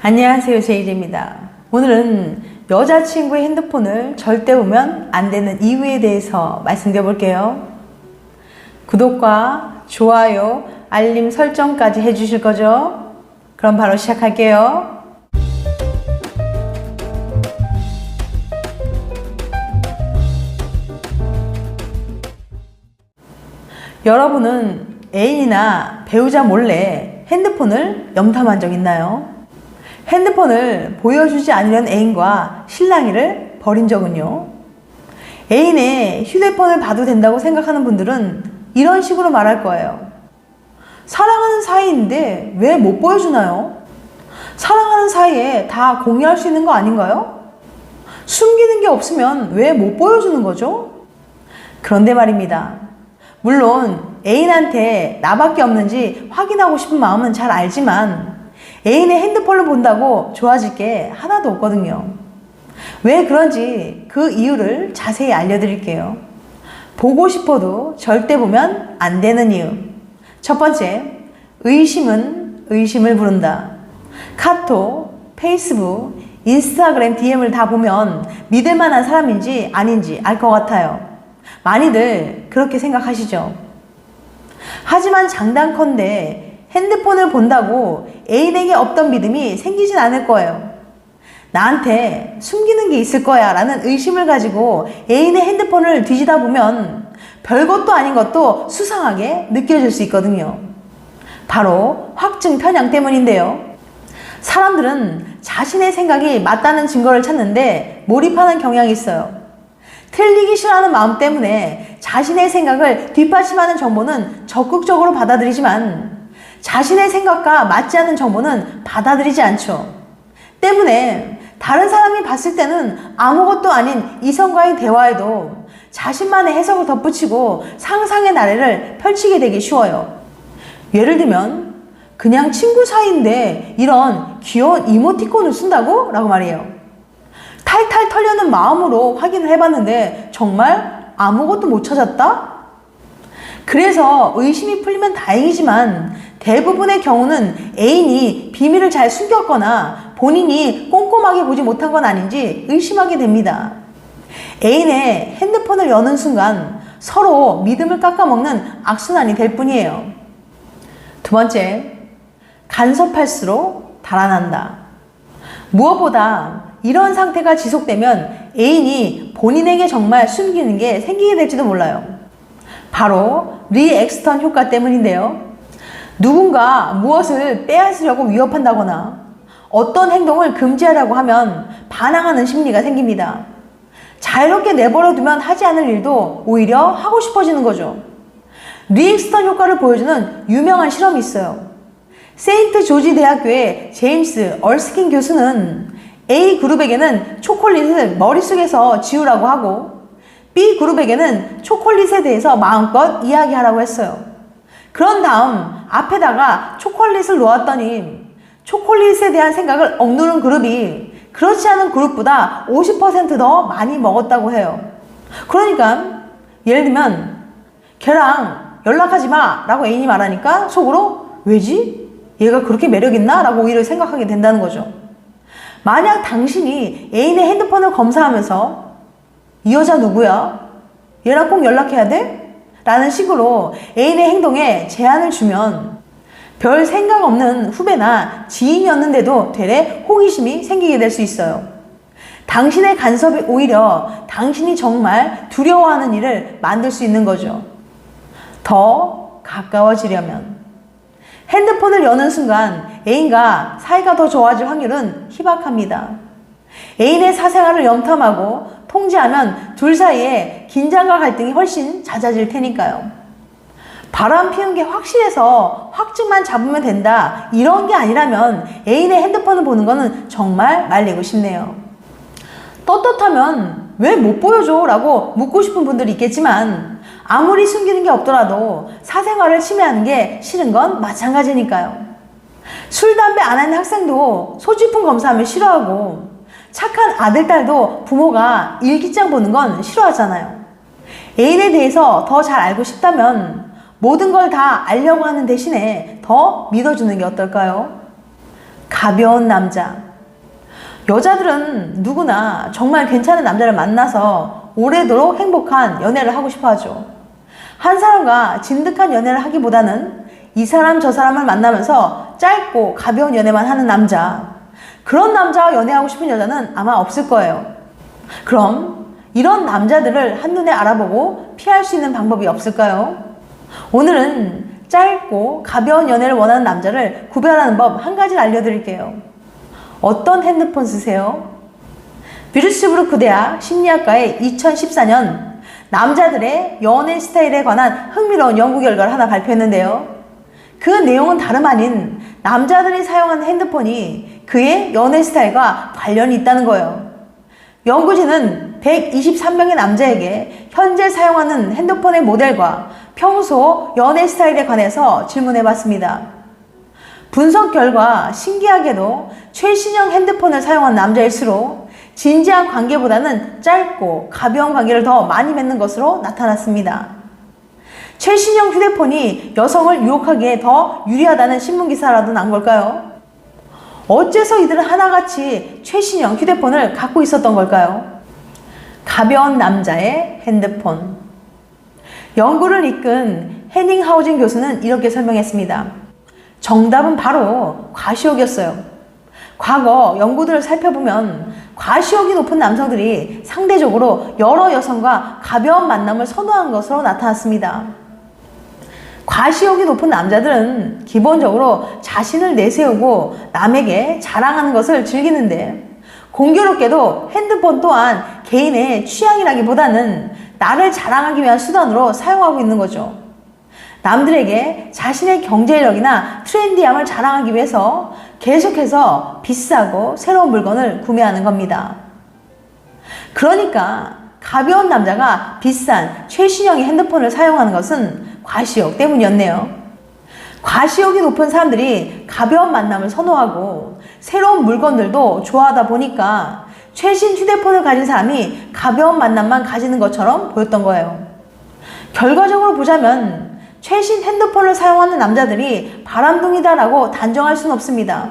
안녕하세요, 제이제입니다. 오늘은 여자친구의 핸드폰을 절대 보면 안 되는 이유에 대해서 말씀드려 볼게요. 구독과 좋아요, 알림 설정까지 해주실 거죠? 그럼 바로 시작할게요. 여러분은 애인이나 배우자 몰래 핸드폰을 염탐한 적 있나요? 핸드폰을 보여주지 않으려는 애인과 실랑이를 벌인 적은요? 애인의 휴대폰을 봐도 된다고 생각하는 분들은 이런 식으로 말할 거예요. 사랑하는 사이인데 왜 못 보여주나요? 사랑하는 사이에 다 공유할 수 있는 거 아닌가요? 숨기는 게 없으면 왜 못 보여주는 거죠? 그런데 말입니다. 물론 애인한테 나밖에 없는지 확인하고 싶은 마음은 잘 알지만 애인의 핸드폰을 본다고 좋아질 게 하나도 없거든요. 왜 그런지 그 이유를 자세히 알려드릴게요. 보고 싶어도 절대 보면 안 되는 이유. 첫 번째, 의심은 의심을 부른다. 카톡, 페이스북, 인스타그램 DM을 다 보면 믿을 만한 사람인지 아닌지 알 것 같아요. 많이들 그렇게 생각하시죠? 하지만 장단컨대 핸드폰을 본다고 애인에게 없던 믿음이 생기진 않을 거예요. 나한테 숨기는 게 있을 거야 라는 의심을 가지고 애인의 핸드폰을 뒤지다 보면 별것도 아닌 것도 수상하게 느껴질 수 있거든요. 바로 확증 편향 때문인데요. 사람들은 자신의 생각이 맞다는 증거를 찾는데 몰입하는 경향이 있어요. 틀리기 싫어하는 마음 때문에 자신의 생각을 뒷받침하는 정보는 적극적으로 받아들이지만 자신의 생각과 맞지 않는 정보는 받아들이지 않죠. 때문에 다른 사람이 봤을 때는 아무것도 아닌 이성과의 대화에도 자신만의 해석을 덧붙이고 상상의 나래를 펼치게 되기 쉬워요. 예를 들면 그냥 친구 사이인데 이런 귀여운 이모티콘을 쓴다고? 라고 말이에요. 탈탈 털려는 마음으로 확인을 해봤는데 정말 아무것도 못 찾았다? 그래서 의심이 풀리면 다행이지만 대부분의 경우는 애인이 비밀을 잘 숨겼거나 본인이 꼼꼼하게 보지 못한 건 아닌지 의심하게 됩니다. 애인의 핸드폰을 여는 순간 서로 믿음을 깎아먹는 악순환이 될 뿐이에요. 두 번째, 간섭할수록 달아난다. 무엇보다 이런 상태가 지속되면 애인이 본인에게 정말 숨기는 게 생기게 될지도 몰라요. 바로 리액스턴 효과 때문인데요. 누군가 무엇을 빼앗으려고 위협한다거나 어떤 행동을 금지하려고 하면 반항하는 심리가 생깁니다. 자유롭게 내버려두면 하지 않을 일도 오히려 하고 싶어지는 거죠. 리액스턴 효과를 보여주는 유명한 실험이 있어요. 세인트 조지 대학교의 제임스 얼스킨 교수는 A 그룹에게는 초콜릿을 머릿속에서 지우라고 하고 B 그룹에게는 초콜릿에 대해서 마음껏 이야기하라고 했어요. 그런 다음 앞에다가 초콜릿을 놓았더니 초콜릿에 대한 생각을 억누른 그룹이 그렇지 않은 그룹보다 50% 더 많이 먹었다고 해요. 그러니까 예를 들면 걔랑 연락하지 마 라고 애인이 말하니까 속으로 왜지? 얘가 그렇게 매력있나? 라고 오히려 생각하게 된다는 거죠. 만약 당신이 애인의 핸드폰을 검사하면서 이 여자 누구야? 얘랑 꼭 연락해야 돼? 라는 식으로 애인의 행동에 제한을 주면 별 생각 없는 후배나 지인이었는데도 되레 호기심이 생기게 될 수 있어요. 당신의 간섭이 오히려 당신이 정말 두려워하는 일을 만들 수 있는 거죠. 더 가까워지려면 핸드폰을 여는 순간 애인과 사이가 더 좋아질 확률은 희박합니다. 애인의 사생활을 염탐하고 통제하면 둘 사이에 긴장과 갈등이 훨씬 잦아질 테니까요. 바람 피운 게 확실해서 확증만 잡으면 된다 이런 게 아니라면 애인의 핸드폰을 보는 거는 정말 말리고 싶네요. 떳떳하면 왜 못 보여줘? 라고 묻고 싶은 분들이 있겠지만 아무리 숨기는 게 없더라도 사생활을 침해하는 게 싫은 건 마찬가지니까요. 술, 담배 안 하는 학생도 소지품 검사하면 싫어하고 착한 아들, 딸도 부모가 일기장 보는 건 싫어하잖아요. 애인에 대해서 더 잘 알고 싶다면 모든 걸 다 알려고 하는 대신에 더 믿어주는 게 어떨까요? 가벼운 남자. 여자들은 누구나 정말 괜찮은 남자를 만나서 오래도록 행복한 연애를 하고 싶어 하죠. 한 사람과 진득한 연애를 하기보다는 이 사람 저 사람을 만나면서 짧고 가벼운 연애만 하는 남자, 그런 남자와 연애하고 싶은 여자는 아마 없을 거예요. 그럼 이런 남자들을 한눈에 알아보고 피할 수 있는 방법이 없을까요? 오늘은 짧고 가벼운 연애를 원하는 남자를 구별하는 법 한 가지를 알려드릴게요. 어떤 핸드폰 쓰세요? 뷰르츠부르크 대학 심리학과의 2014년 남자들의 연애 스타일에 관한 흥미로운 연구 결과를 하나 발표했는데요. 그 내용은 다름 아닌 남자들이 사용하는 핸드폰이 그의 연애 스타일과 관련이 있다는 거예요. 연구진은 123명의 남자에게 현재 사용하는 핸드폰의 모델과 평소 연애 스타일에 관해서 질문해 봤습니다. 분석 결과 신기하게도 최신형 핸드폰을 사용한 남자일수록 진지한 관계보다는 짧고 가벼운 관계를 더 많이 맺는 것으로 나타났습니다. 최신형 휴대폰이 여성을 유혹하기에 더 유리하다는 신문기사라도 난 걸까요? 어째서 이들은 하나같이 최신형 휴대폰을 갖고 있었던 걸까요? 가벼운 남자의 핸드폰. 연구를 이끈 헤닝하우젠 교수는 이렇게 설명했습니다. 정답은 바로 과시욕이었어요. 과거 연구들을 살펴보면 과시욕이 높은 남성들이 상대적으로 여러 여성과 가벼운 만남을 선호한 것으로 나타났습니다. 과시욕이 높은 남자들은 기본적으로 자신을 내세우고 남에게 자랑하는 것을 즐기는데, 공교롭게도 핸드폰 또한 개인의 취향이라기보다는 나를 자랑하기 위한 수단으로 사용하고 있는 거죠. 남들에게 자신의 경제력이나 트렌디함을 자랑하기 위해서 계속해서 비싸고 새로운 물건을 구매하는 겁니다. 그러니까 가벼운 남자가 비싼 최신형의 핸드폰을 사용하는 것은 과시욕 때문이었네요. 과시욕이 높은 사람들이 가벼운 만남을 선호하고 새로운 물건들도 좋아하다 보니까 최신 휴대폰을 가진 사람이 가벼운 만남만 가지는 것처럼 보였던 거예요. 결과적으로 보자면 최신 핸드폰을 사용하는 남자들이 바람둥이다라고 단정할 수는 없습니다.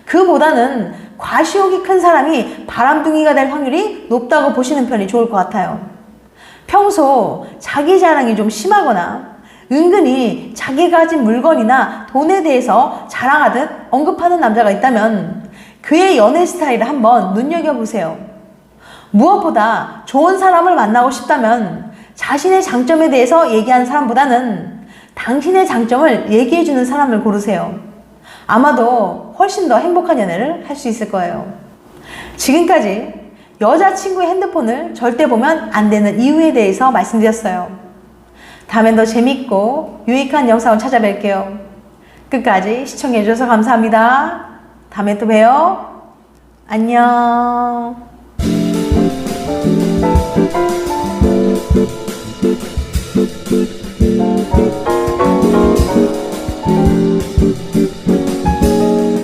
그보다는 과시욕이 큰 사람이 바람둥이가 될 확률이 높다고 보시는 편이 좋을 것 같아요. 평소 자기 자랑이 좀 심하거나 은근히 자기가 가진 물건이나 돈에 대해서 자랑하듯 언급하는 남자가 있다면 그의 연애 스타일을 한번 눈여겨보세요. 무엇보다 좋은 사람을 만나고 싶다면 자신의 장점에 대해서 얘기하는 사람보다는 당신의 장점을 얘기해주는 사람을 고르세요. 아마도 훨씬 더 행복한 연애를 할 수 있을 거예요. 지금까지 여자친구의 핸드폰을 절대 보면 안 되는 이유에 대해서 말씀드렸어요. 다음엔 더 재밌고 유익한 영상을 찾아뵐게요. 끝까지 시청해주셔서 감사합니다. 다음에 또 봬요. 안녕.